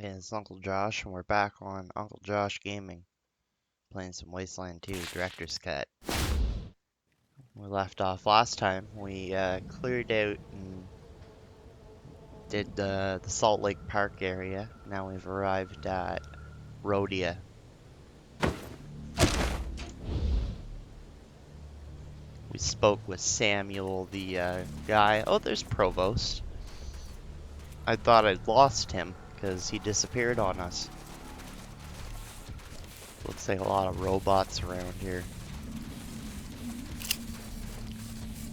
Yeah, it's Uncle Josh, and we're back on Uncle Josh Gaming, playing some Wasteland 2 Director's Cut. We left off last time. We cleared out and did the Salt Lake Park area. Now we've arrived at Rodia. We spoke with Samuel, the guy. Oh, there's Provost. I thought I'd lost him because he disappeared on us. Looks like a lot of robots around here.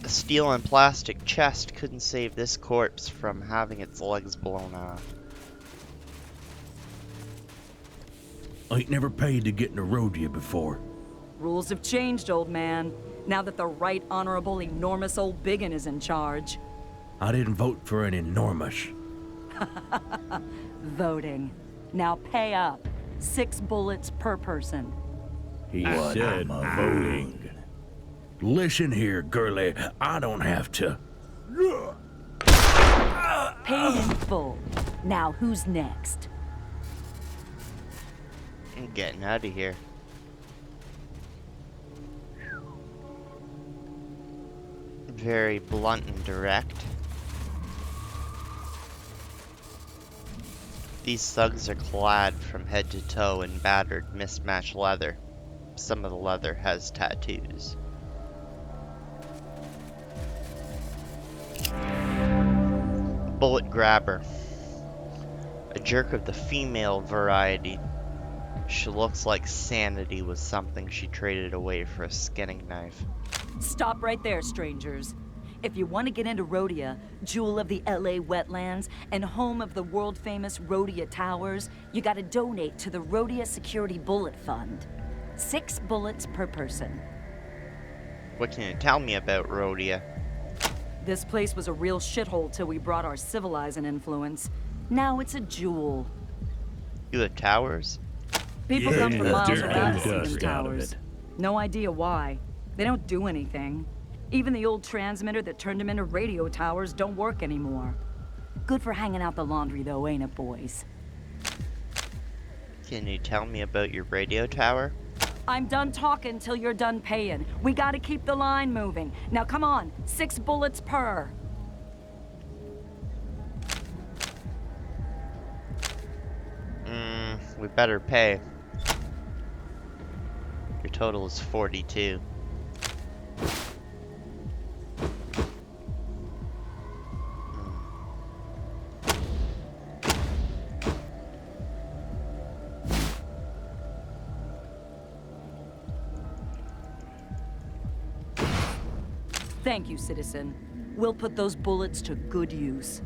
A steel and plastic chest couldn't save this corpse from having its legs blown off. I ain't never paid to get in a Rodia before. Rules have changed, old man. Now that the Right Honorable Enormous Old Biggin is in charge. I didn't vote for an enormous. Voting. Now pay up. 6 bullets per person. He said voting. Listen here, girlie. I don't have to. Paid in full. Now who's next? I'm getting out of here. Very blunt and direct. These thugs are clad from head to toe in battered, mismatched leather. Some of the leather has tattoos. Bullet grabber. A jerk of the female variety. She looks like sanity was something she traded away for a skinning knife. Stop right there, strangers. If you want to get into Rodia, jewel of the LA wetlands, and home of the world-famous Rodia Towers, you gotta donate to the Rodia Security Bullet Fund. 6 bullets per person. What can you tell me about Rodia? This place was a real shithole till we brought our civilizing influence. Now it's a jewel. You have towers? People come from miles dirt around and to see them dust out of towers. it. No idea why. They don't do anything. Even the old transmitter that turned them into radio towers don't work anymore. Good for hanging out the laundry though, ain't it, boys? Can you tell me about your radio tower? I'm done talking till you're done paying. We gotta keep the line moving. Now come on, 6 bullets per. We better pay. Your total is 42. Thank you, citizen. We'll put those bullets to good use.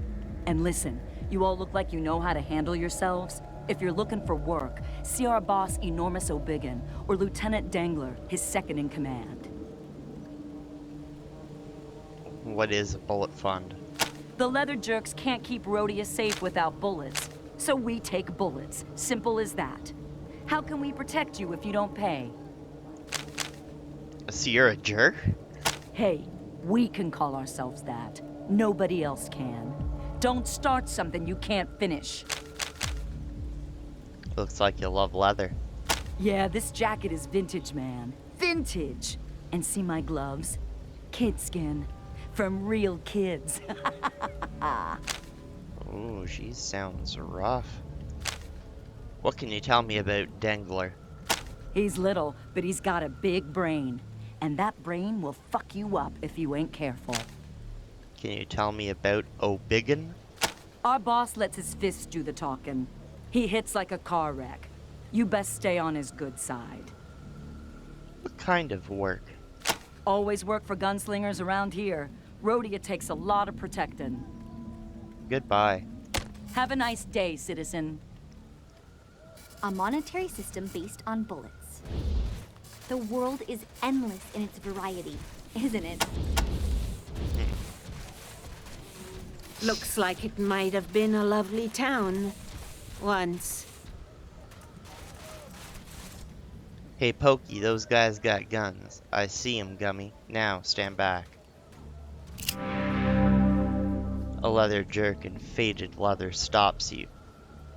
And listen, you all look like you know how to handle yourselves. If you're looking for work, see our boss Enormous O'Biggin, or Lieutenant Dangler, his second in command. What is a bullet fund? The leather jerks can't keep Rodia safe without bullets, so we take bullets. Simple as that. How can we protect you if you don't pay? So you're a jerk? Hey, we can call ourselves that. Nobody else can. Don't start something you can't finish. Looks like you love leather. Yeah, this jacket is vintage, man. Vintage! And see my gloves? Kid skin. From real kids. Ooh, she sounds rough. What can you tell me about Dangler? He's little, but he's got a big brain. And that brain will fuck you up if you ain't careful. Can you tell me about O'Biggin? Our boss lets his fists do the talking. He hits like a car wreck. You best stay on his good side. What kind of work? Always work for gunslingers around here. Rodia takes a lot of protecting. Goodbye. Have a nice day, citizen. A monetary system based on bullets. The world is endless in its variety, isn't it? Looks like it might have been a lovely town. Once. Hey Pokey, those guys got guns. I see 'em, Gummy. Now, stand back. A leather jerk in faded leather stops you.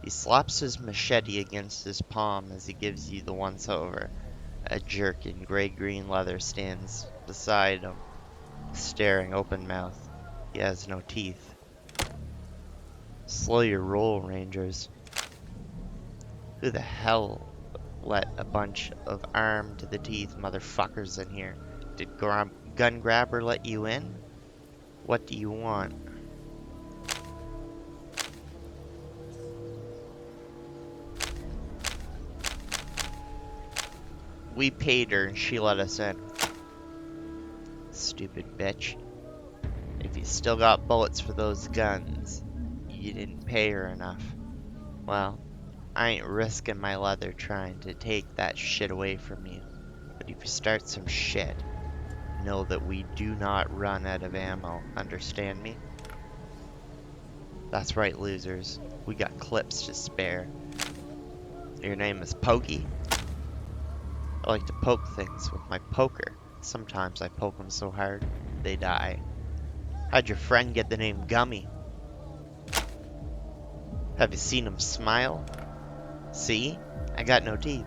He slaps his machete against his palm as he gives you the once over. A jerk in gray-green leather stands beside him, staring open-mouthed. He has no teeth. Slow your roll, Rangers. Who the hell let a bunch of armed-to-the-teeth motherfuckers in here? Did Gun Grabber let you in? What do you want? We paid her and she let us in. Stupid bitch. If you still got bullets for those guns, you didn't pay her enough. Well, I ain't risking my leather trying to take that shit away from you. But if you start some shit, know that we do not run out of ammo, understand me? That's right, losers. We got clips to spare. Your name is Pokey? I like to poke things with my poker. Sometimes I poke them so hard, they die. How'd your friend get the name Gummy? Have you seen him smile? See? I got no teeth.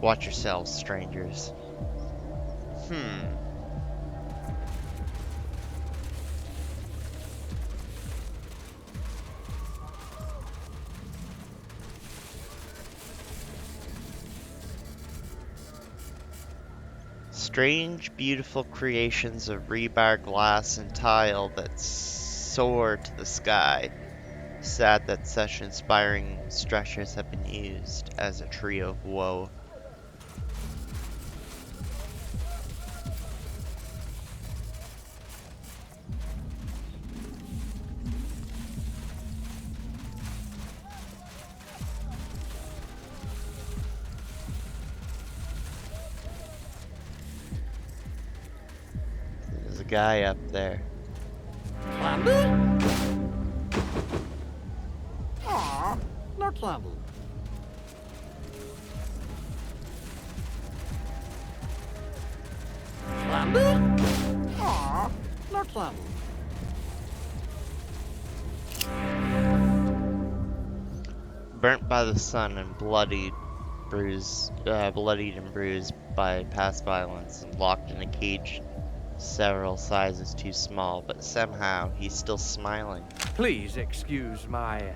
Watch yourselves, strangers. Strange, beautiful creations of rebar, glass, and tile that soar to the sky. Sad that such inspiring structures have been used as a trio of woe. There's a guy up there. Aw, no candy. Candy? Aw, no candy. Burnt by the sun and bloodied and bruised by past violence, and locked in a cage several sizes too small, but somehow he's still smiling. Please excuse my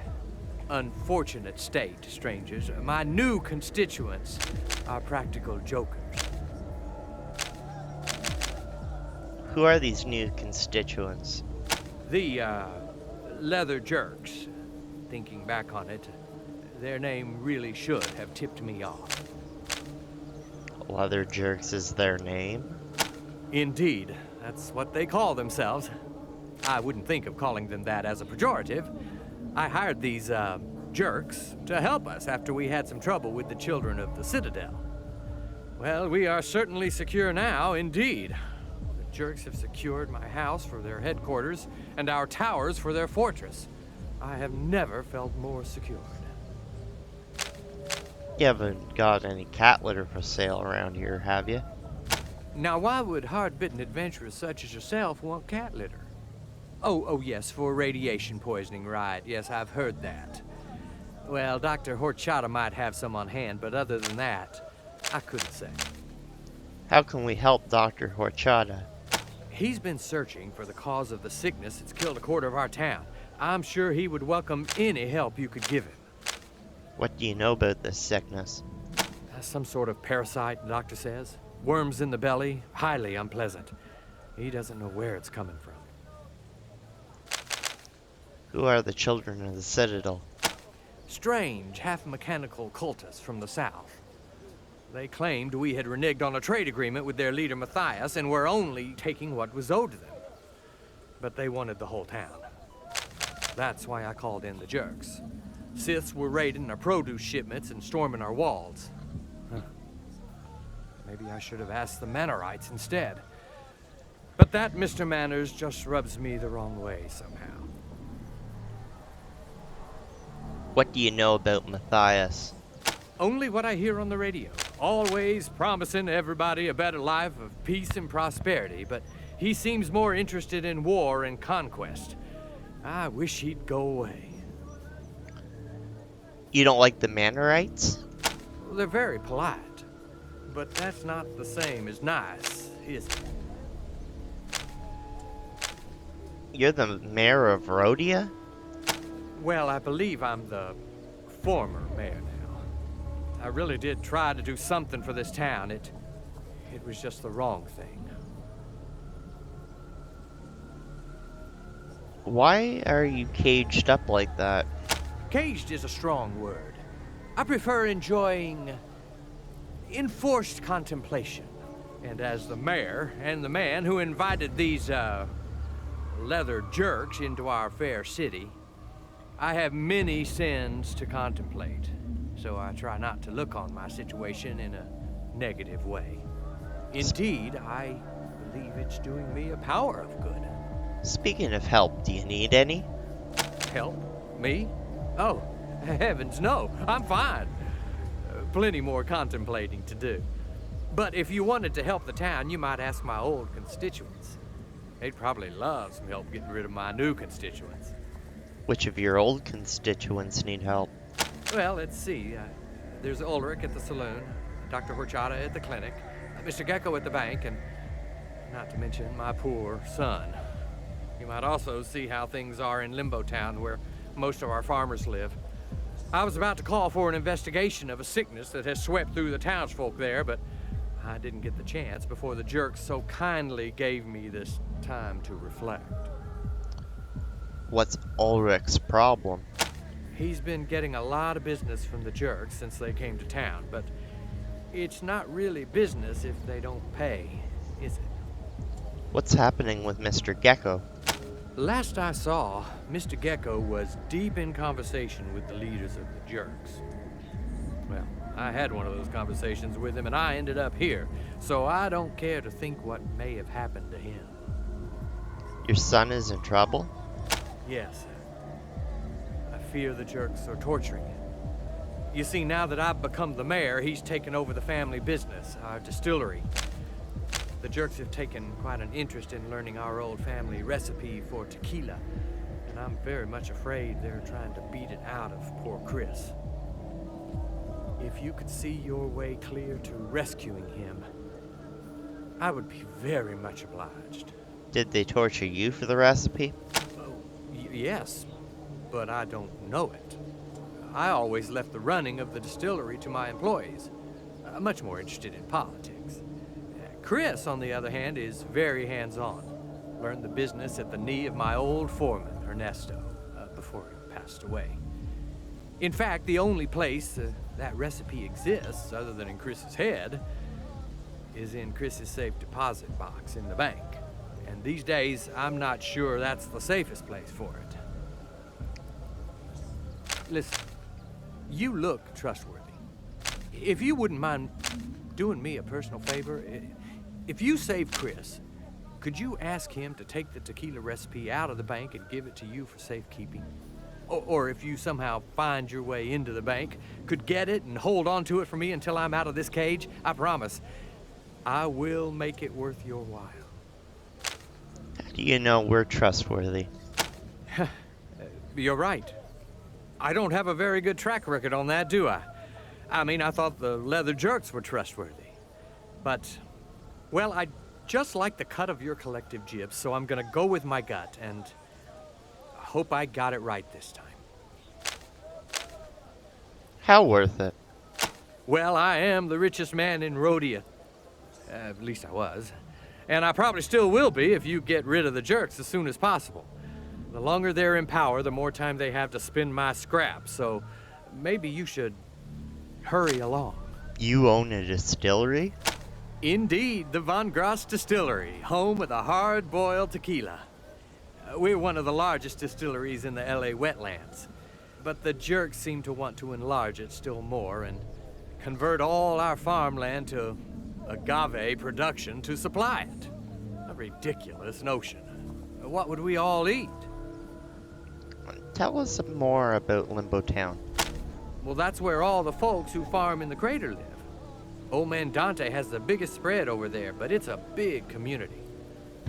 unfortunate state, strangers. My new constituents are practical jokers. Who are these new constituents? The, leather jerks. Thinking back on it, their name really should have tipped me off. Leather Jerks is their name? Indeed, that's what they call themselves. I wouldn't think of calling them that as a pejorative. I hired these, jerks to help us after we had some trouble with the children of the Citadel. Well, we are certainly secure now, indeed. The jerks have secured my house for their headquarters and our towers for their fortress. I have never felt more secured. You haven't got any cat litter for sale around here, have you? Now, why would hard-bitten adventurers such as yourself want cat litter? Oh, yes, for radiation poisoning, right. Yes, I've heard that. Well, Dr. Horchata might have some on hand, but other than that, I couldn't say. How can we help Dr. Horchata? He's been searching for the cause of the sickness that's killed a quarter of our town. I'm sure he would welcome any help you could give him. What do you know about this sickness? Some sort of parasite, the doctor says. Worms in the belly, highly unpleasant. He doesn't know where it's coming from. Who are the children of the Citadel? Strange, half-mechanical cultists from the south. They claimed we had reneged on a trade agreement with their leader Matthias and were only taking what was owed to them. But they wanted the whole town. That's why I called in the jerks. Siths were raiding our produce shipments and storming our walls. Maybe I should have asked the Mannerites instead. But that, Mr. Manners, just rubs me the wrong way somehow. What do you know about Matthias? Only what I hear on the radio. Always promising everybody a better life of peace and prosperity, but he seems more interested in war and conquest. I wish he'd go away. You don't like the Mannerites? They're very polite, but that's not the same as nice, is it? You're the mayor of Rodia? Well, I believe I'm the former mayor now. I really did try to do something for this town. It was just the wrong thing. Why are you caged up like that? Caged is a strong word. I prefer enjoying enforced contemplation. And as the mayor and the man who invited these, leather jerks into our fair city, I have many sins to contemplate. So I try not to look on my situation in a negative way. Indeed, I believe it's doing me a power of good. Speaking of help, do you need any? Help? Me? Oh, heavens no, I'm fine. Plenty more contemplating to do. But if you wanted to help the town, you might ask my old constituents. They'd probably love some help getting rid of my new constituents. Which of your old constituents need help? Well, let's see. There's Ulric at the saloon, Dr. Horchata at the clinic, Mr. Gekko at the bank, and not to mention my poor son. You might also see how things are in Limbo Town, where most of our farmers live. I was about to call for an investigation of a sickness that has swept through the townsfolk there, but I didn't get the chance before the jerks so kindly gave me this time to reflect. What's Ulric's problem? He's been getting a lot of business from the jerks since they came to town, but it's not really business if they don't pay, is it? What's happening with Mr. Gekko? Last I saw, Mr. Gekko was deep in conversation with the leaders of the jerks. Well, I had one of those conversations with him and I ended up here, so I don't care to think what may have happened to him. Your son is in trouble? Yes. I fear the jerks are torturing him. You see, now that I've become the mayor, he's taken over the family business, our distillery. The jerks have taken quite an interest in learning our old family recipe for tequila, and I'm very much afraid they're trying to beat it out of poor Chris. If you could see your way clear to rescuing him, I would be very much obliged. Did they torture you for the recipe? Oh, yes, but I don't know it. I always left the running of the distillery to my employees. I'm much more interested in politics. Chris, on the other hand, is very hands-on. Learned the business at the knee of my old foreman, Ernesto, before he passed away. In fact, the only place that recipe exists, other than in Chris's head, is in Chris's safe deposit box in the bank. And these days, I'm not sure that's the safest place for it. Listen, you look trustworthy. If you wouldn't mind doing me a personal favor, if you save Chris, could you ask him to take the tequila recipe out of the bank and give it to you for safekeeping? Or if you somehow find your way into the bank, could get it and hold on to it for me until I'm out of this cage, I promise, I will make it worth your while. How do you know we're trustworthy? You're right. I don't have a very good track record on that, do I? I mean, I thought the leather jerks were trustworthy. But, well, I just like the cut of your collective jibs, so I'm gonna go with my gut, and I hope I got it right this time. How worth it? Well, I am the richest man in Rodia. At least I was. And I probably still will be if you get rid of the jerks as soon as possible. The longer they're in power, the more time they have to spend my scraps, so maybe you should hurry along. You own a distillery? Indeed, the Von Grass Distillery, home of the hard-boiled tequila. We're one of the largest distilleries in the LA wetlands, but the jerks seem to want to enlarge it still more and convert all our farmland to agave production to supply it. A ridiculous notion. What would we all eat? Tell us more about Limbo Town. Well, that's where all the folks who farm in the crater live. Old man Dante has the biggest spread over there, but it's a big community.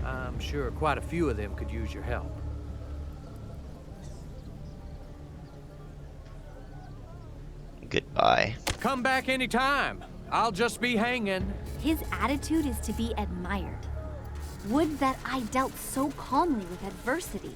I'm sure quite a few of them could use your help. Goodbye. Come back anytime. I'll just be hanging. His attitude is to be admired. Would that I dealt so calmly with adversity.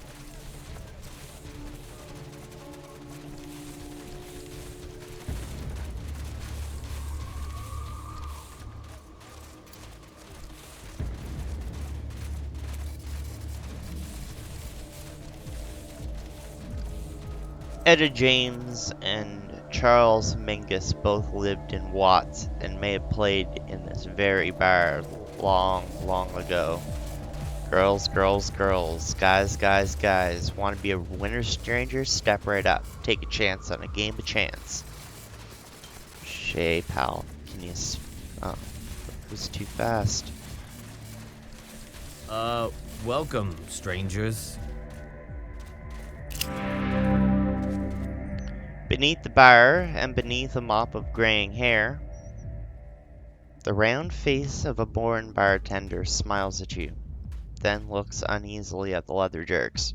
Etta James and Charles Mingus both lived in Watts and may have played in this very bar long, long ago. Girls, girls, girls, guys, guys, guys. Want to be a winner, stranger? Step right up. Take a chance on a game of chance. Shay, pal. Can you... Oh, it was too fast. Welcome, strangers. Beneath the bar and beneath a mop of graying hair, the round face of a born bartender smiles at you, then looks uneasily at the leather jerks.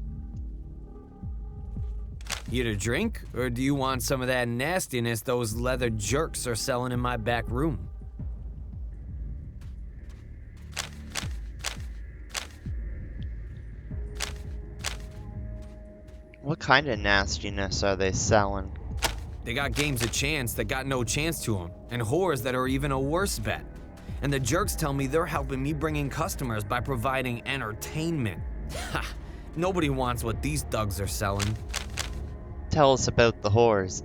Here to drink, or do you want some of that nastiness those leather jerks are selling in my back room? What kind of nastiness are they selling? They got games of chance that got no chance to them, and whores that are even a worse bet. And the jerks tell me they're helping me bring in customers by providing entertainment. Ha! Nobody wants what these thugs are selling. Tell us about the whores.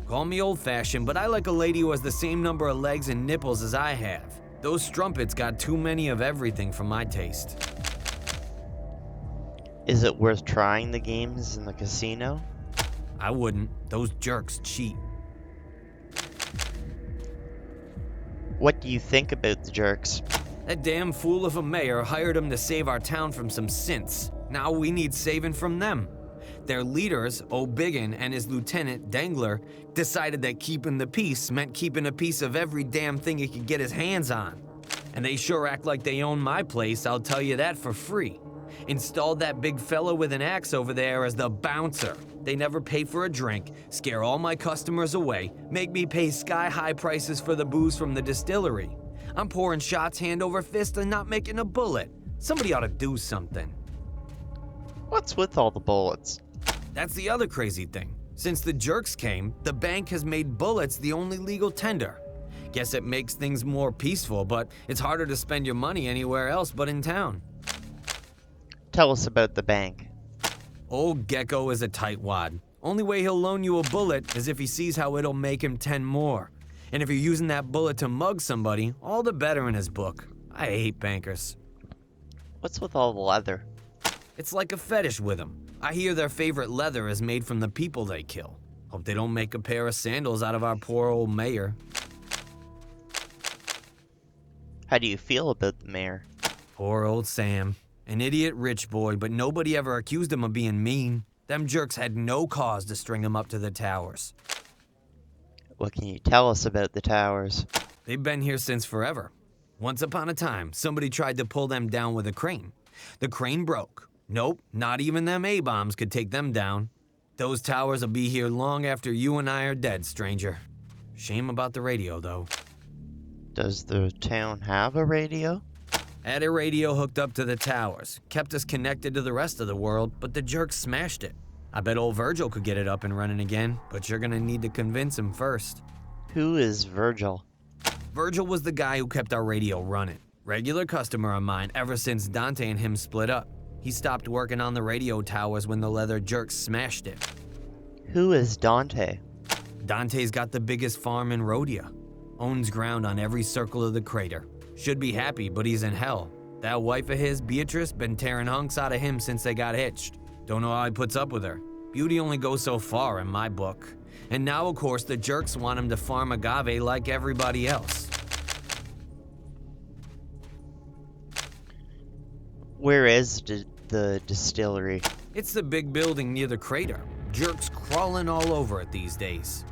Call me old-fashioned, but I like a lady who has the same number of legs and nipples as I have. Those strumpets got too many of everything for my taste. Is it worth trying the games in the casino? I wouldn't. Those jerks cheat. What do you think about the jerks? That damn fool of a mayor hired them to save our town from some synths. Now we need saving from them. Their leaders, O'Biggin and his lieutenant, Dangler, decided that keeping the peace meant keeping a piece of every damn thing he could get his hands on. And they sure act like they own my place, I'll tell you that for free. Installed that big fella with an axe over there as the bouncer. They never pay for a drink, scare all my customers away, make me pay sky-high prices for the booze from the distillery. I'm pouring shots hand over fist and not making a bullet. Somebody ought to do something. What's with all the bullets? That's the other crazy thing. Since the jerks came, the bank has made bullets the only legal tender. Guess it makes things more peaceful, but it's harder to spend your money anywhere else but in town. Tell us about the bank. Old Gekko is a tightwad. Only way he'll loan you a bullet is if he sees how it'll make him 10 more. And if you're using that bullet to mug somebody, all the better in his book. I hate bankers. What's with all the leather? It's like a fetish with them. I hear their favorite leather is made from the people they kill. Hope they don't make a pair of sandals out of our poor old mayor. How do you feel about the mayor? Poor old Sam. An idiot rich boy, but nobody ever accused him of being mean. Them jerks had no cause to string him up to the towers. What can you tell us about the towers? They've been here since forever. Once upon a time, somebody tried to pull them down with a crane. The crane broke. Nope, not even them A-bombs could take them down. Those towers will be here long after you and I are dead, stranger. Shame about the radio, though. Does the town have a radio? Had a radio hooked up to the towers, kept us connected to the rest of the world, but the jerks smashed it. I bet old Virgil could get it up and running again, but you're gonna need to convince him first. Who is Virgil? Virgil was the guy who kept our radio running. Regular customer of mine ever since Dante and him split up. He stopped working on the radio towers when the leather jerks smashed it. Who is Dante? Dante's got the biggest farm in Rodia. Owns ground on every circle of the crater. Should be happy, but he's in hell. That wife of his, Beatrice, been tearing hunks out of him since they got hitched. Don't know how he puts up with her. Beauty only goes so far in my book. And now, of course, the jerks want him to farm agave like everybody else. Where is the distillery? It's the big building near the crater. Jerks crawling all over it these days.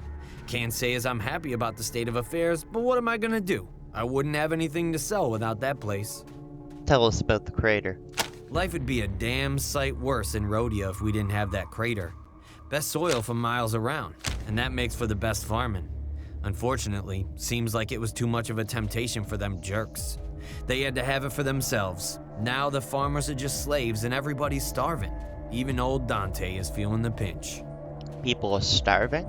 Can't say as I'm happy about the state of affairs, but what am I gonna do? I wouldn't have anything to sell without that place. Tell us about the crater. Life would be a damn sight worse in Rodia if we didn't have that crater. Best soil for miles around, and that makes for the best farming. Unfortunately, seems like it was too much of a temptation for them jerks. They had to have it for themselves. Now the farmers are just slaves and everybody's starving. Even old Dante is feeling the pinch. People are starving?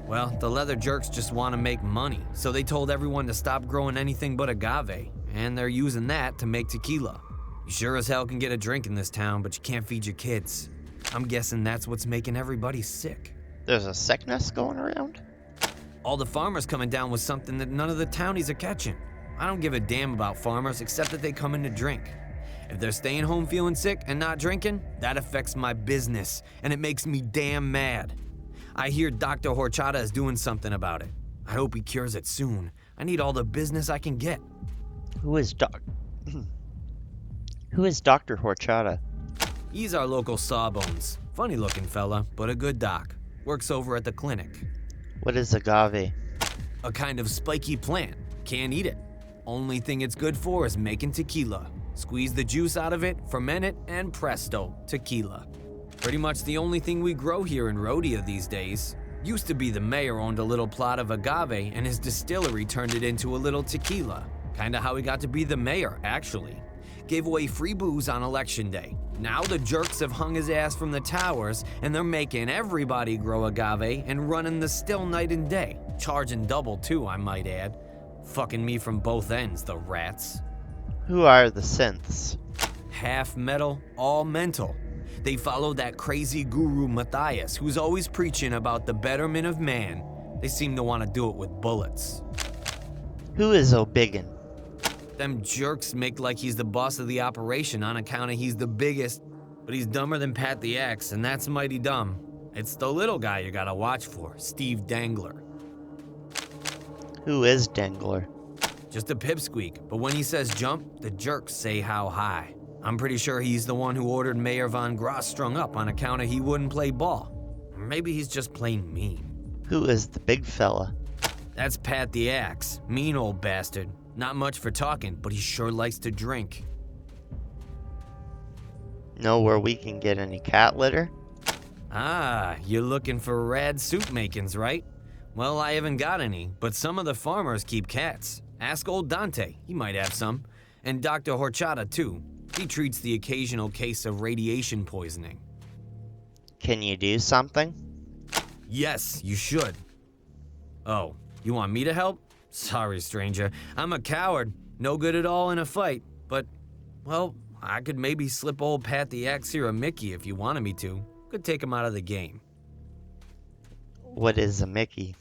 Well, the leather jerks just want to make money, so they told everyone to stop growing anything but agave, and they're using that to make tequila. You sure as hell can get a drink in this town, but you can't feed your kids. I'm guessing that's what's making everybody sick. There's a sickness going around? All the farmers coming down with something that none of the townies are catching. I don't give a damn about farmers except that they come in to drink. If they're staying home feeling sick and not drinking, that affects my business, and it makes me damn mad. I hear Dr. Horchata is doing something about it. I hope he cures it soon. I need all the business I can get. Who is Dr. Horchata? He's our local sawbones. Funny looking fella, but a good doc. Works over at the clinic. What is agave? A kind of spiky plant. Can't eat it. Only thing it's good for is making tequila. Squeeze the juice out of it, ferment it, and presto, tequila. Pretty much the only thing we grow here in Rodia these days. Used to be the mayor owned a little plot of agave and his distillery turned it into a little tequila. Kinda how he got to be the mayor, actually. Gave away free booze on election day. Now the jerks have hung his ass from the towers and they're making everybody grow agave and running the still night and day. Charging double too, I might add. Fucking me from both ends, the rats. Who are the synths? Half metal, all mental. They follow that crazy guru Matthias, who's always preaching about the betterment of man. They seem to want to do it with bullets. Who is O'Biggin? Them jerks make like he's the boss of the operation on account of he's the biggest, but he's dumber than Pat the Axe, and that's mighty dumb. It's the little guy you gotta watch for, Steve Dangler. Who is Dangler? Just a pipsqueak, but when he says jump, the jerks say how high. I'm pretty sure he's the one who ordered Mayor Von Gross strung up on account of he wouldn't play ball. Or maybe he's just plain mean. Who is the big fella? That's Pat the Axe, mean old bastard. Not much for talking, but he sure likes to drink. Know where we can get any cat litter? Ah, you're looking for rad soup makings, right? Well, I haven't got any, but some of the farmers keep cats. Ask old Dante, he might have some. And Dr. Horchata, too. He treats the occasional case of radiation poisoning. Can you do something? Yes, you should. Oh, you want me to help? Sorry, stranger. I'm a coward. No good at all in a fight. But, well, I could maybe slip old Pat the Axe here a Mickey if you wanted me to. Could take him out of the game. What is a Mickey?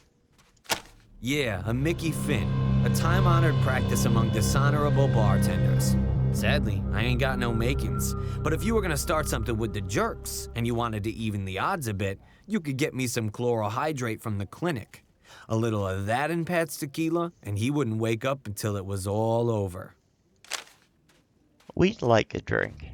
Yeah, a Mickey Finn. A time-honored practice among dishonorable bartenders. Sadly, I ain't got no makings. But if you were gonna start something with the jerks, and you wanted to even the odds a bit, you could get me some chloral hydrate from the clinic. A little of that in Pat's tequila, and he wouldn't wake up until it was all over. We'd like a drink.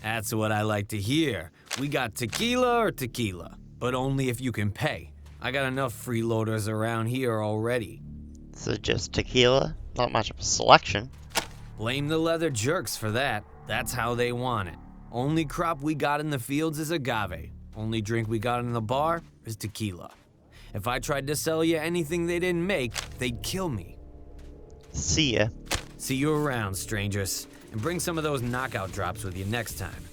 That's what I like to hear. We got tequila or tequila, but only if you can pay. I got enough freeloaders around here already. So just tequila? Not much of a selection. Blame the leather jerks for that. That's how they want it. Only crop we got in the fields is agave. Only drink we got in the bar is tequila. If I tried to sell you anything they didn't make, they'd kill me. See ya. See you around, strangers. And bring some of those knockout drops with you next time.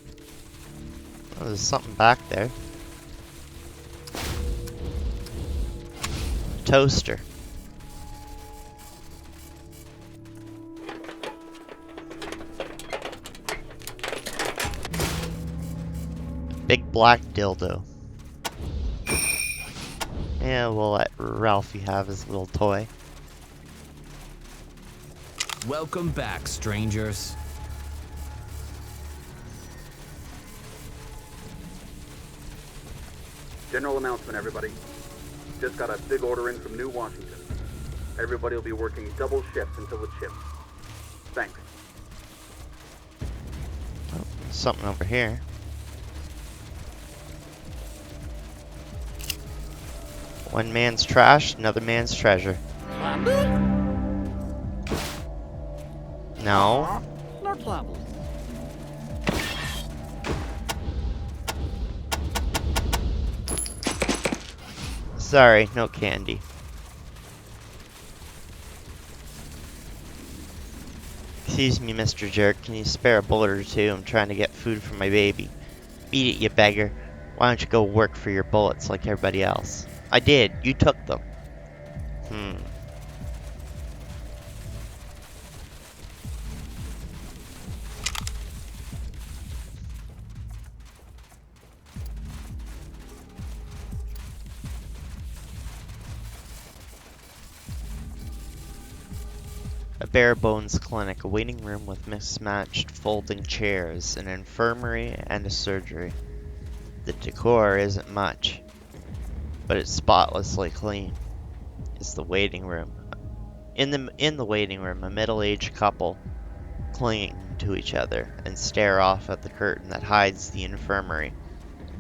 Oh, there's something back there. Toaster. Big black dildo. Yeah, we'll let Ralphie have his little toy. Welcome back, strangers. General announcement, everybody. Just got a big order in from New Washington. Everybody will be working double shifts until it ships. Thanks. Oh, something over here. One man's trash, another man's treasure. No. No candy. Sorry, no candy. Excuse me, Mr. Jerk, can you spare a bullet or two? I'm trying to get food for my baby. Beat it, you beggar. Why don't you go work for your bullets like everybody else? I did. You took them. A bare-bones clinic, a waiting room with mismatched folding chairs, an infirmary, and a surgery. The decor isn't much, but it's spotlessly clean. It's the waiting room. In the waiting room, a middle-aged couple clinging to each other and stare off at the curtain that hides the infirmary.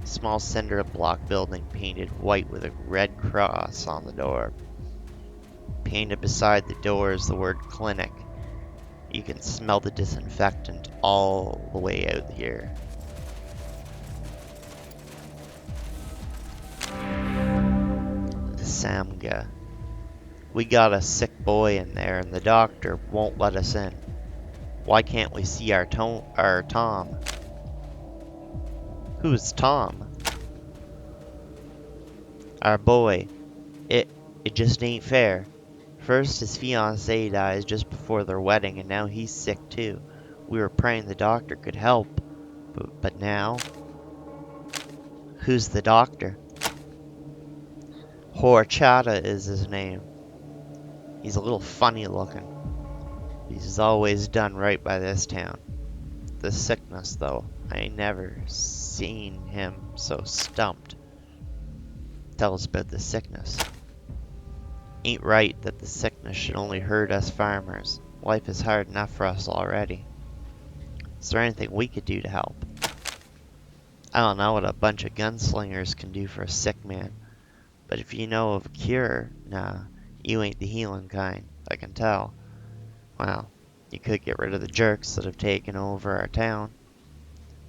A small cinder block building painted white with a red cross on the door. Painted beside the door is the word clinic. You can smell the disinfectant all the way out here. The Samga. We got a sick boy in there and the doctor won't let us in. Why can't we see our Tom? Who's Tom? Our boy. It just ain't fair. First his fiancée dies just before their wedding and now he's sick too. We were praying the doctor could help. But now? Who's the doctor? Horchata is his name. He's a little funny looking. He's always done right by this town. The sickness, though, I ain't never seen him so stumped. Tell us about the sickness. Ain't right that the sickness should only hurt us farmers. Life is hard enough for us already. Is there anything we could do to help? I don't know what a bunch of gunslingers can do for a sick man, but if you know of a cure, nah, you ain't the healing kind, I can tell. Well, you could get rid of the jerks that have taken over our town.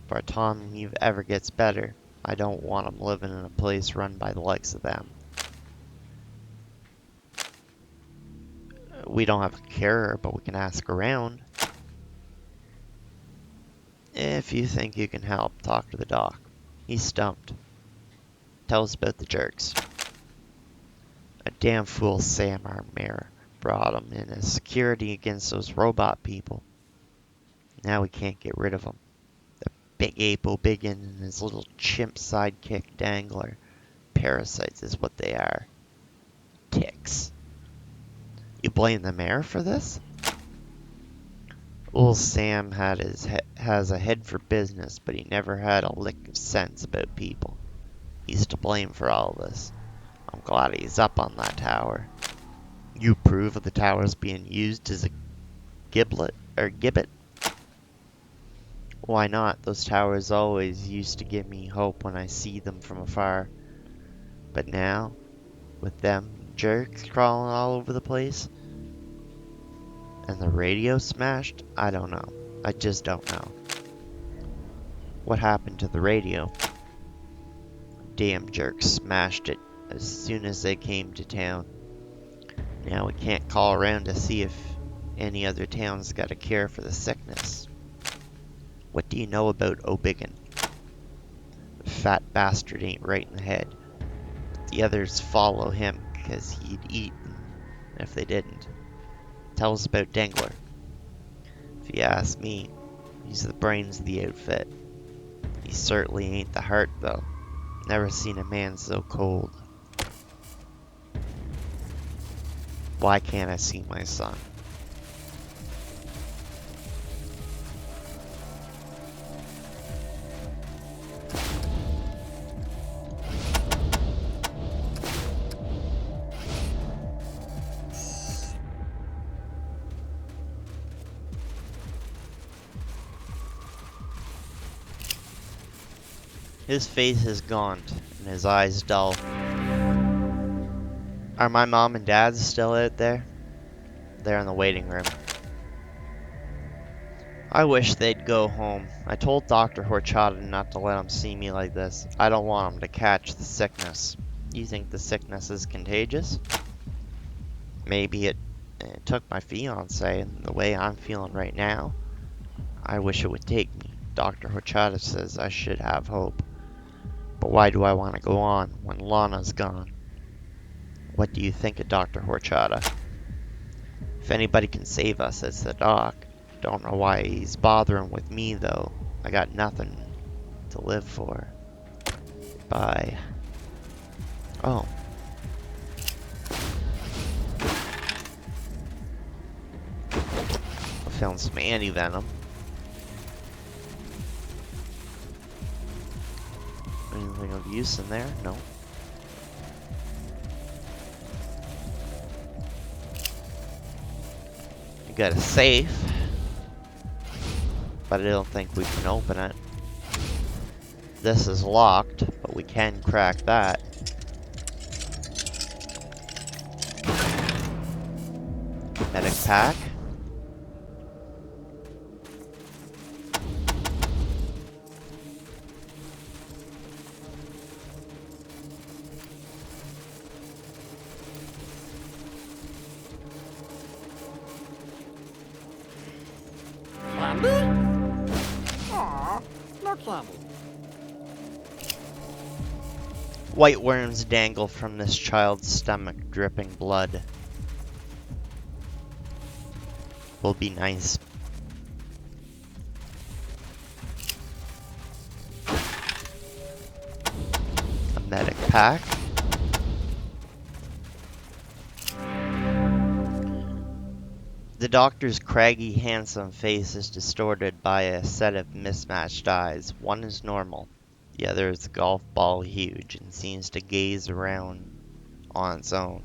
If our Tom ever gets better, I don't want him living in a place run by the likes of them. We don't have a cure, but we can ask around. If you think you can help, talk to the doc. He's stumped. Tell us about the jerks. A damn fool Sam, our mayor, brought him in as security against those robot people. Now we can't get rid of him. The big ape O'Biggin and his little chimp sidekick Dangler. Parasites is what they are. Ticks. You blame the mayor for this? Old Sam has a head for business, but he never had a lick of sense about people. He's to blame for all this. I'm glad he's up on that tower. You approve of the towers being used as a gibbet? Why not? Those towers always used to give me hope when I see them from afar. But now, with them jerks crawling all over the place, and the radio smashed, I don't know. I just don't know. What happened to the radio? Damn jerks smashed it as soon as they came to town. Now we can't call around to see if any other town's got a cure for the sickness. What do you know about O'Biggin? The fat bastard ain't right in the head. The others follow him because he'd eat them if they didn't. Tell us about Dangler. If you ask me, he's the brains of the outfit. He certainly ain't the heart, though. Never seen a man so cold. Why can't I see my son? His face is gaunt and his eyes dull. Are my mom and dad still out there? They're in the waiting room. I wish they'd go home. I told Dr. Horchata not to let him see me like this. I don't want him to catch the sickness. You think the sickness is contagious? Maybe it took my fiance, and the way I'm feeling right now, I wish it would take me. Dr. Horchata says I should have hope. But why do I want to go on when Lana's gone? What do you think of Dr. Horchata? If anybody can save us, it's the doc. Don't know why he's bothering with me, though. I got nothing to live for. Bye. Oh. I found some anti-venom. Anything of use in there? No. We got a safe, but I don't think we can open it. This is locked, but we can crack that. Medic pack. Aw, no candy. White worms dangle from this child's stomach, dripping blood. Will be nice. A medic pack. The doctor's craggy, handsome face is distorted by a set of mismatched eyes. One is normal, the other is a golf ball huge and seems to gaze around on its own.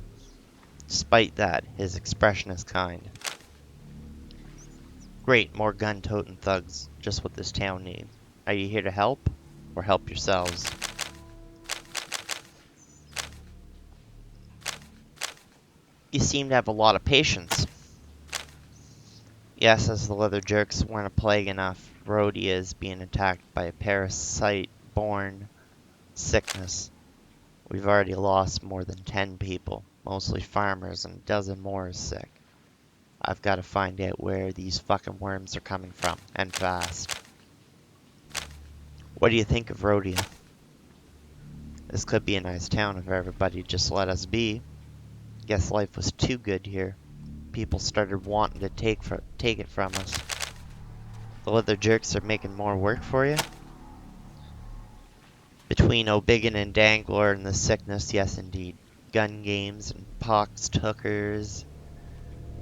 Despite that, his expression is kind. Great, more gun-toting thugs. Just what this town needs. Are you here to help? Or help yourselves? You seem to have a lot of patience. Yes, as the leather jerks weren't a plague enough, Rodia is being attacked by a parasite-borne sickness. We've already lost more than 10 people, mostly farmers, and a dozen more are sick. I've got to find out where these fucking worms are coming from, and fast. What do you think of Rodia? This could be a nice town if everybody just let us be. Guess life was too good here. People started wanting to take it from us. The leather jerks are making more work for you? Between O'Biggin and Dangler and the sickness, yes indeed. Gun games and pox hookers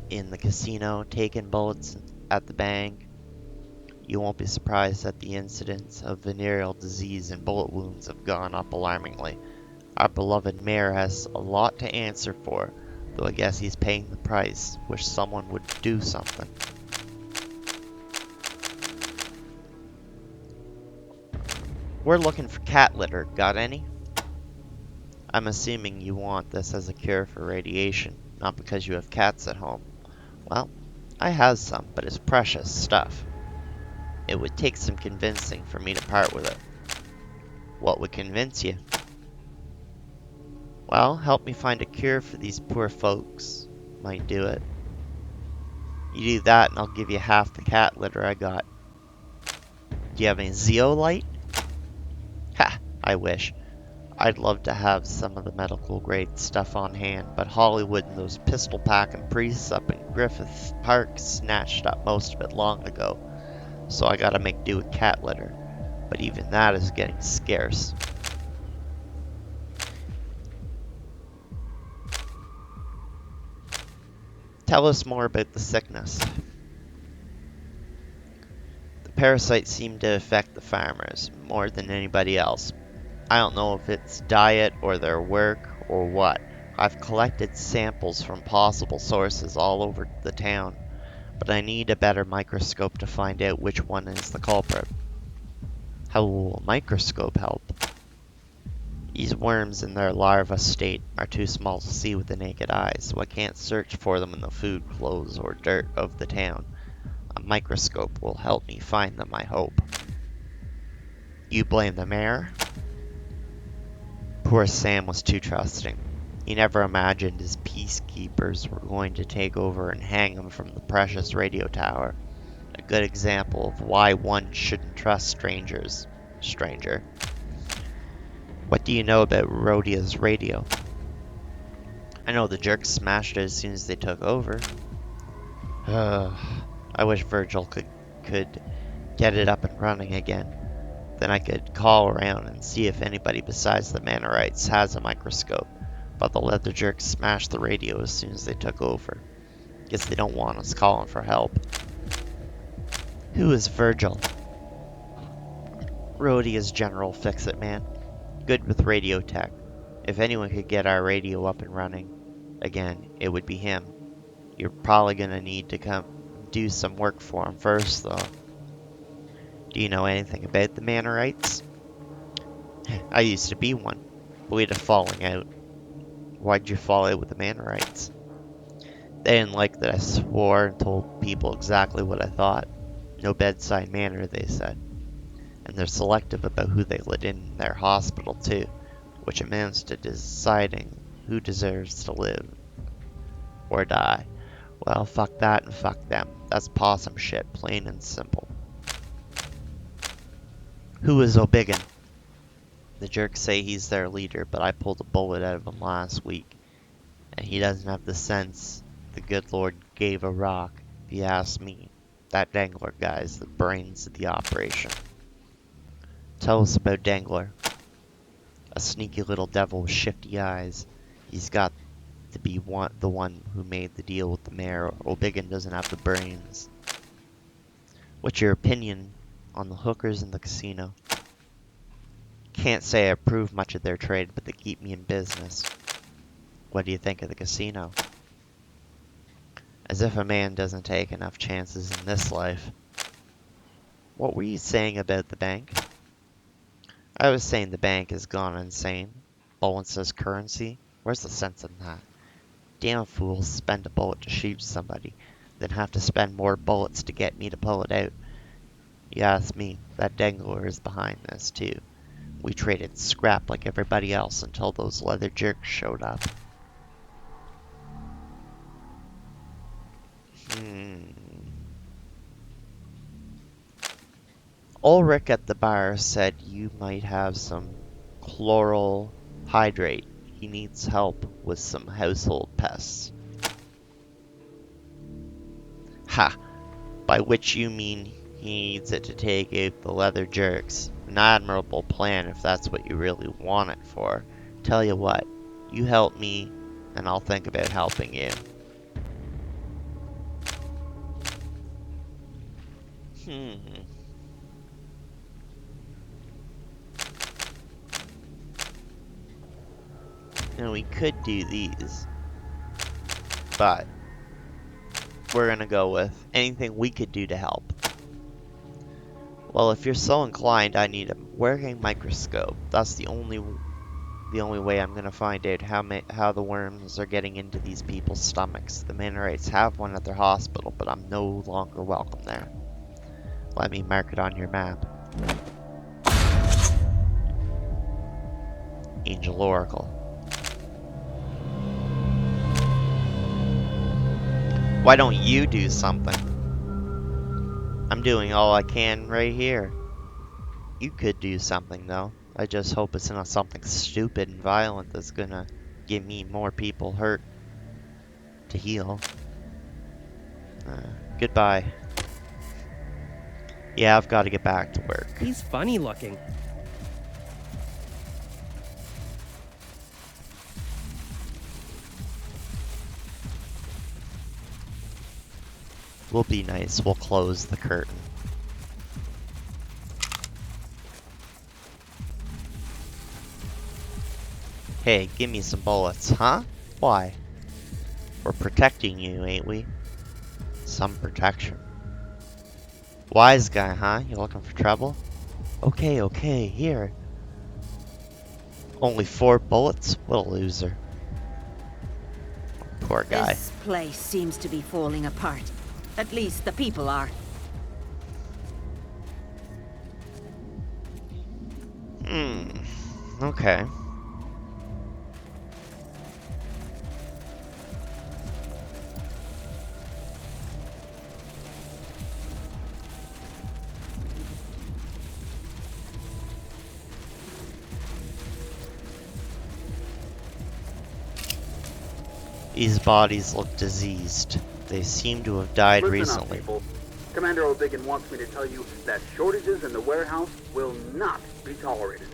in the casino, taking bullets at the bank. You won't be surprised that the incidence of venereal disease and bullet wounds have gone up alarmingly. Our beloved mayor has a lot to answer for, though I guess he's paying the price. Wish someone would do something. We're looking for cat litter. Got any? I'm assuming you want this as a cure for radiation, not because you have cats at home. Well, I have some, but it's precious stuff. It would take some convincing for me to part with it. What would convince you? Well, help me find a cure for these poor folks. Might do it. You do that and I'll give you half the cat litter I got. Do you have any zeolite? Ha! I wish. I'd love to have some of the medical grade stuff on hand, but Hollywood and those pistol packing priests up in Griffith Park snatched up most of it long ago. So I gotta make do with cat litter. But even that is getting scarce. Tell us more about the sickness. The parasites seem to affect the farmers more than anybody else. I don't know if it's diet or their work or what. I've collected samples from possible sources all over the town, but I need a better microscope to find out which one is the culprit. How will a microscope help? These worms in their larva state are too small to see with the naked eye, so I can't search for them in the food, clothes, or dirt of the town. A microscope will help me find them, I hope. You blame the mayor? Poor Sam was too trusting. He never imagined his peacekeepers were going to take over and hang him from the precious radio tower. A good example of why one shouldn't trust strangers. Stranger. What do you know about Rodia's radio? I know the jerks smashed it as soon as they took over. I wish Virgil could get it up and running again. Then I could call around and see if anybody besides the Mannerites has a microscope. But the leather jerks smashed the radio as soon as they took over. Guess they don't want us calling for help. Who is Virgil? Rodia's general fix-it man. Good with radio tech. If anyone could get our radio up and running again, it would be him. You're probably gonna need to come do some work for him first, though. Do you know anything about the Mannerites? I used to be one, but we had a falling out. Why'd you fall out with the Mannerites? They didn't like that I swore and told people exactly what I thought. No bedside manner, they said. And they're selective about who they let in their hospital, too, which amounts to deciding who deserves to live or die. Well, fuck that and fuck them. That's possum shit, plain and simple. Who is O'Biggin? The jerks say he's their leader, but I pulled a bullet out of him last week. And he doesn't have the sense the good Lord gave a rock, if you ask me. That Dangler guy's the brains of the operation. Tell us about Dangler. A sneaky little devil with shifty eyes. He's got to be the one who made the deal with the mayor. O'Biggin doesn't have the brains. What's your opinion on the hookers in the casino? Can't say I approve much of their trade, but they keep me in business. What do you think of the casino? As if a man doesn't take enough chances in this life. What were you saying about the bank? I was saying the bank has gone insane. Bullets as currency? Where's the sense in that? Damn fools spend a bullet to shoot somebody, then have to spend more bullets to get me to pull it out. You ask me, that Dangler is behind this too. We traded scrap like everybody else until those leather jerks showed up. Ulric at the bar said you might have some chloral hydrate. He needs help with some household pests. Ha! By which you mean he needs it to take out the leather jerks. An admirable plan if that's what you really want it for. Tell you what, you help me and I'll think about helping you. Now we could do these, but we're gonna go with anything we could do to help. Well, if you're so inclined, I need a working microscope. That's the only way I'm gonna find out how the worms are getting into these people's stomachs. The Mannerites have one at their hospital, but I'm no longer welcome there. Let me mark it on your map. Angel Oracle. Why don't you do something? I'm doing all I can right here. You could do something though. I just hope it's not something stupid and violent that's gonna give me more people hurt to heal. Goodbye. Yeah, I've got to get back to work. He's funny looking. We'll be nice. We'll close the curtain. Hey, give me some bullets, huh? Why? We're protecting you, ain't we? Some protection. Wise guy, huh? You looking for trouble? Okay, here. Only 4 bullets? What a loser. Poor guy. This place seems to be falling apart. At least the people are. Okay. These bodies look diseased. They seem to have died Listen recently. up, people. Commander O'Biggin wants me to tell you that shortages in the warehouse will not be tolerated.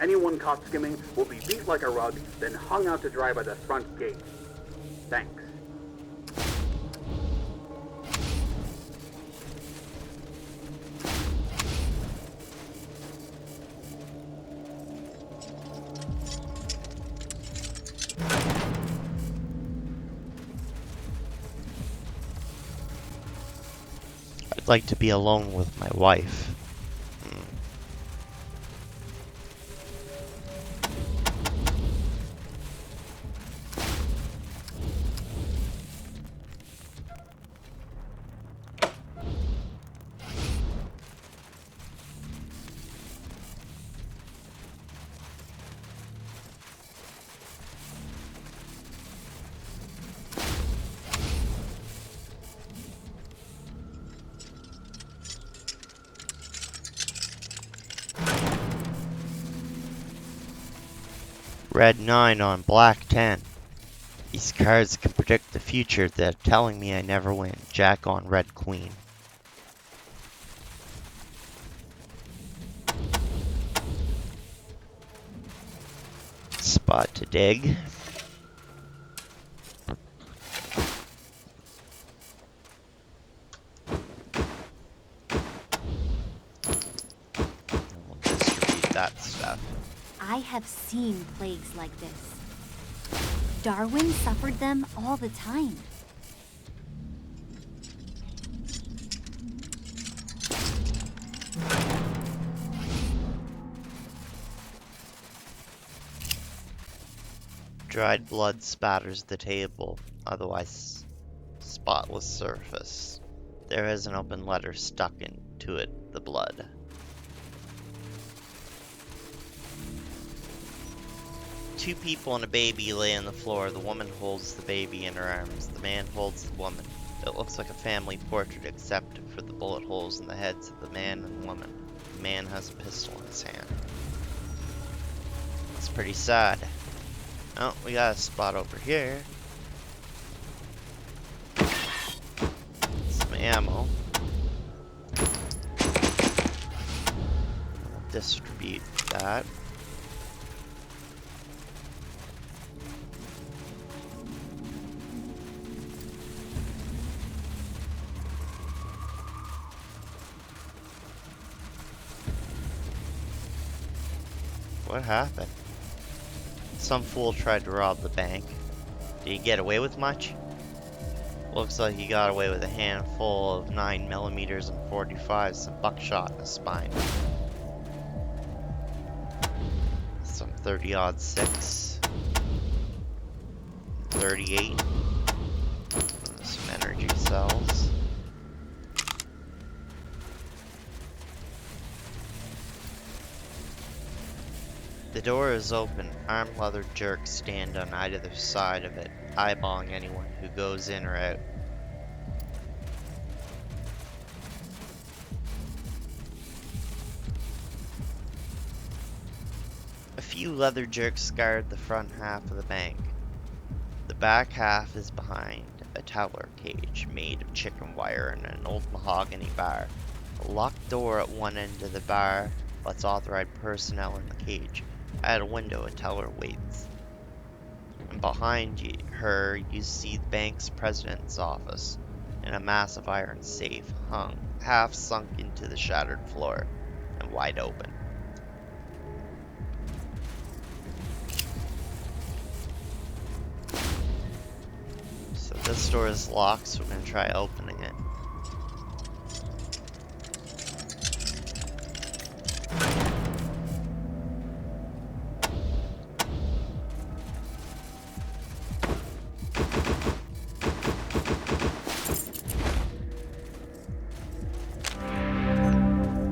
Anyone caught skimming will be beat like a rug, then hung out to dry by the front gate. Thanks. I'd like to be alone with my wife. Red 9 on black 10. These cards can predict the future. They're telling me I never win. Jack on red queen. Spot to dig. We'll distribute that stuff. I have seen plagues like this. Darwin suffered them all the time. Dried blood spatters the table, otherwise spotless surface. There is an open letter stuck into it, the blood. Two people and a baby lay on the floor. The woman holds the baby in her arms. The man holds the woman. It looks like a family portrait except for the bullet holes in the heads of the man and woman. The man has a pistol in his hand. That's pretty sad. Oh, we got a spot over here. Some ammo. We'll distribute that. What happened? Some fool tried to rob the bank. Did he get away with much? Looks like he got away with a handful of 9mm and 45s, some buckshot in the spine. Some 30-06. 38. Some energy cells. The door is open. Armed leather jerks stand on either side of it, eyeballing anyone who goes in or out. A few leather jerks guard the front half of the bank. The back half is behind a tower cage made of chicken wire and an old mahogany bar. A locked door at one end of the bar lets authorized personnel in the cage. At a window, a teller waits. And behind her, you see the bank's president's office, and a massive iron safe hung, half sunk into the shattered floor, and wide open. So this door is locked, so we're going to try opening it.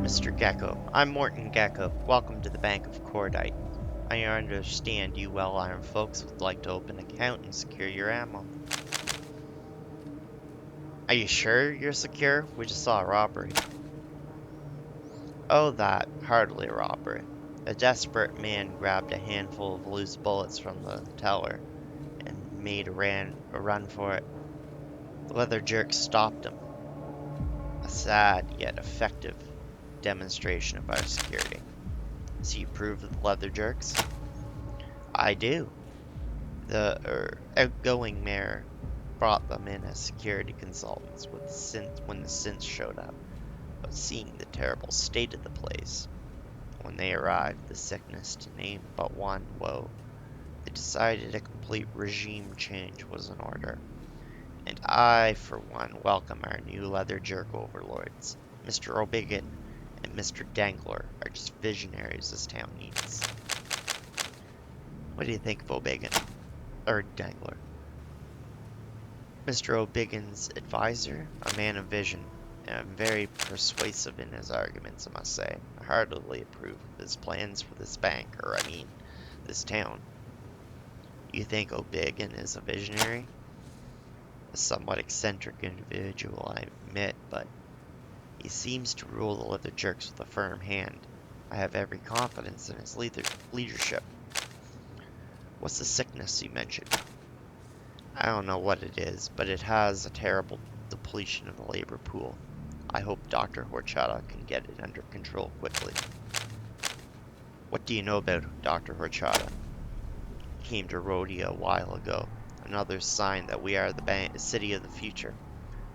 Mr. Gekko. I'm Morton Gekko. Welcome to the Bank of Cordite. I understand you well-armed folks would like to open an account and secure your ammo. Are you sure you're secure? We just saw a robbery. Oh, that. Hardly a robbery. A desperate man grabbed a handful of loose bullets from the teller and made a run for it. The leather jerks stopped him. A sad yet effective demonstration of our security. So you approve of the leather jerks? I do. The outgoing mayor brought them in as security consultants when the synths showed up. But seeing the terrible state of the place, when they arrived, the sickness to name but one woe, they decided a complete regime change was in order. And I, for one, welcome our new leather jerk overlords. Mr. O'Biggin and Mr. Dangler are just visionaries this town needs. What do you think of O'Biggin? Or Dangler? Mr. O'Biggin's advisor, a man of vision, and very persuasive in his arguments, I must say. I heartily approve of his plans for this bank, or I mean, this town. You think O'Biggin is a visionary? A somewhat eccentric individual, I admit, but he seems to rule the leather jerks with a firm hand. I have every confidence in his leadership. What's the sickness you mentioned? I don't know what it is, but it has a terrible depletion of the labor pool. I hope Dr. Horchata can get it under control quickly. What do you know about Dr. Horchata? He came to Rodia a while ago. Another sign that we are the city of the future.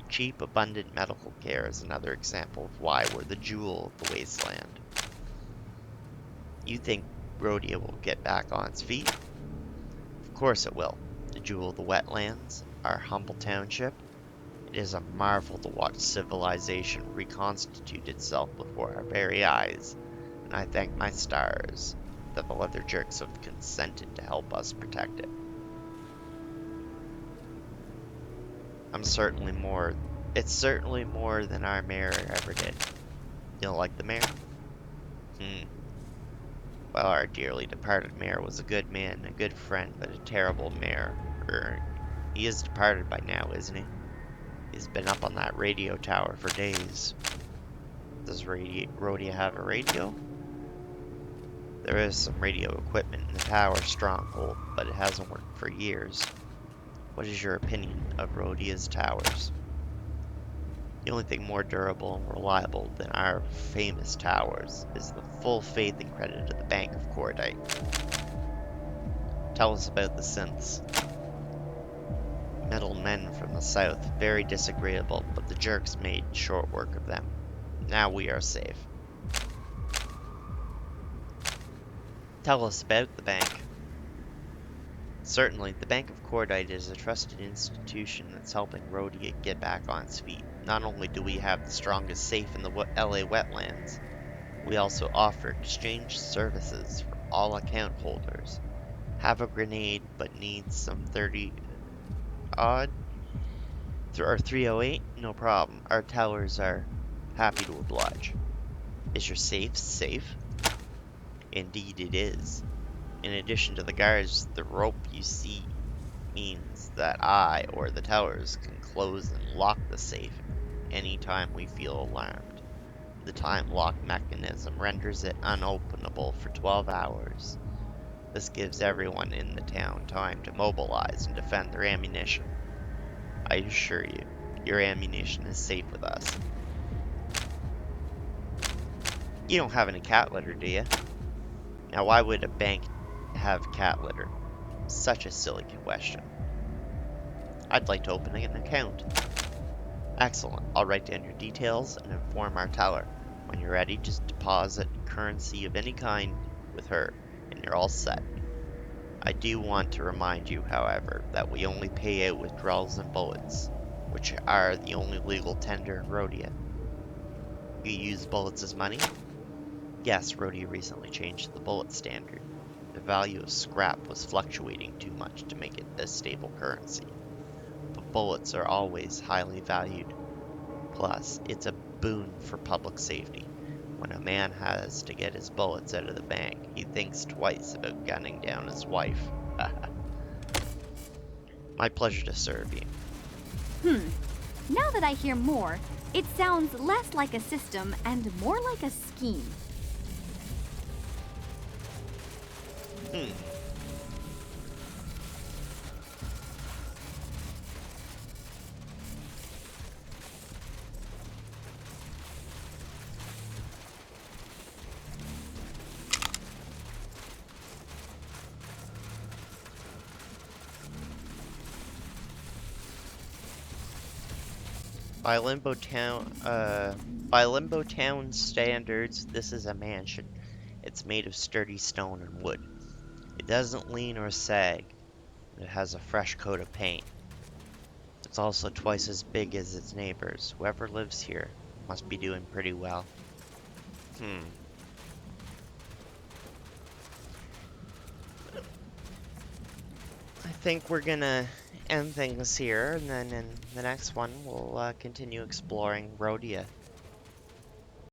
Cheap, abundant medical care is another example of why we're the jewel of the Wasteland. You think Rodia will get back on its feet? Of course it will. The jewel of the wetlands, our humble township. It is a marvel to watch civilization reconstitute itself before our very eyes, and I thank my stars that the leather jerks have consented to help us protect it. It's certainly more than our mayor ever did. You don't like the mayor? Well, our dearly departed mayor was a good man, a good friend, but a terrible mayor. He is departed by now, isn't he? He's been up on that radio tower for days. Does Rodia have a radio? There is some radio equipment in the tower stronghold, but it hasn't worked for years. What is your opinion of Rodia's towers? The only thing more durable and reliable than our famous towers is the full faith and credit of the Bank of Cordite. Tell us about the synths. Metal men from the south, very disagreeable, but the jerks made short work of them. Now we are safe. Tell us about the bank. Certainly, the Bank of Cordite is a trusted institution that's helping Rodia get back on its feet. Not only do we have the strongest safe in the LA wetlands, we also offer exchange services for all account holders. Have a grenade, but need some 30 odd? Through our 308? No problem. Our towers are happy to oblige. Is your safe safe? Indeed it is. In addition to the guards, the rope you see means that I or the towers can close and lock the safe anytime we feel alarmed. The time lock mechanism renders it unopenable for 12 hours. This gives everyone in the town time to mobilize and defend their ammunition. I assure you, your ammunition is safe with us. You don't have any cat litter, do you? Now why would a bank have cat litter? Such a silly question. I'd like to open an account. Excellent. I'll write down your details and inform our teller. When you're ready, just deposit currency of any kind with her, and you're all set. I do want to remind you, however, that we only pay out withdrawals and bullets, which are the only legal tender in Rodia. You use bullets as money? Yes, Rodia recently changed the bullet standard. The value of scrap was fluctuating too much to make it a stable currency. But bullets are always highly valued. Plus, it's a boon for public safety. When a man has to get his bullets out of the bank, he thinks twice about gunning down his wife. My pleasure to serve you. Now that I hear more, it sounds less like a system and more like a scheme. By Limbo Town standards, this is a mansion. It's made of sturdy stone and wood. It doesn't lean or sag. It has a fresh coat of paint. It's also twice as big as its neighbors. Whoever lives here must be doing pretty well. I think we're gonna end things here, and then in the next one we'll continue exploring Rodia.